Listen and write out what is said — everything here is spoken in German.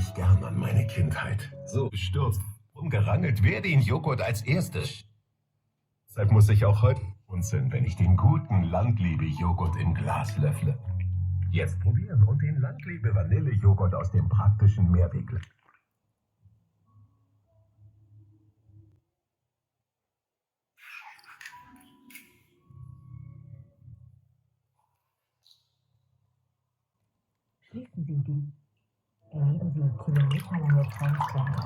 mich gern an meine Kindheit. So bestürzt, umgerangelt, wer den Joghurt als erstes. Deshalb muss ich auch heute unzeln, wenn ich den guten Landliebe-Joghurt im Glas löffle. Jetzt probieren und den Landliebe-Vanille-Joghurt aus dem praktischen Mehrweg. Schließen Sie die. Erleben Sie kilometerlange Traumstände.